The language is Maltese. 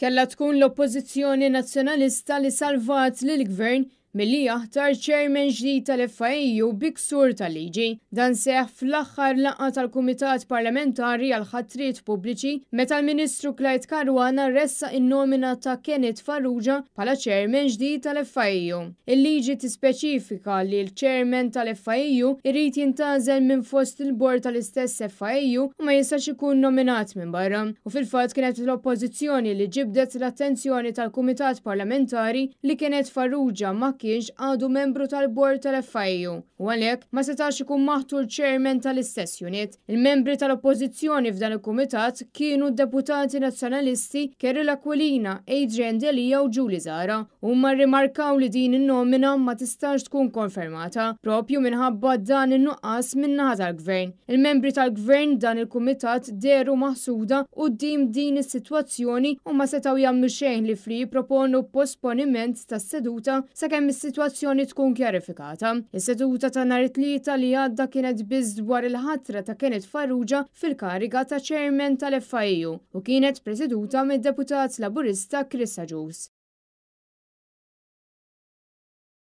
kellha tkun l-Oppożizzjoni Nazzjonalista li salvat lill-Gvern milli jaħtar chairman ġdid tal-FIU biksur tal-liġi. Dan seħħ fl-aħħar laqgħa tal-Kumitat Parlamentari għal ħatriet pubbliċi meta l-Ministru Clyde Caruana ressaq in-nomina ta' Kenneth Farrugia bħala chairman ġdid tal-FIU. Il-liġi tispeċifika li l-chairman tal-FIU irid jintgħażel minn fost il-bord tal-istess FIU u ma jistax ikun nominat minn barra. U fil-fatt kienet l-Oppożizzjoni li ġibdet l-attenzjoni tal-Kumitat Parlamentari li Kenneth Farrugia ma kienx għadu membru tal-bord tal-FIU u għalhekk ma setax ikun maħtur chairman tal-istess unit. Il-membri tal-Oppożizzjoni f'dan il-Kumitat kienu deputati nazzjonalisti Kerry L'Aquilina, Adrian Delia u Julie Zara. Huma rrimarkaw li din in-nomina ma tistax tkun konfermata propju minħabba dan in-nuqqas min-naħa tal-Gvern. Il-membri tal-Gvern dan il-Kumitat deru maħsuda quddiem din is-sitwazzjoni u ma setgħu jagħmlu xejn li fli jipproponu posponiment tas-seduta sakemm is-sitwazzjoni tkun kjarifikata. Is-seduta ta' nhar it-tlieta li għadda kienet biss dwar il-ħatra ta' Kenneth Farrugia fil-kariga ta' chairman tal-FIU u kienet preseduta mid-deputat Laburista Chris Agius.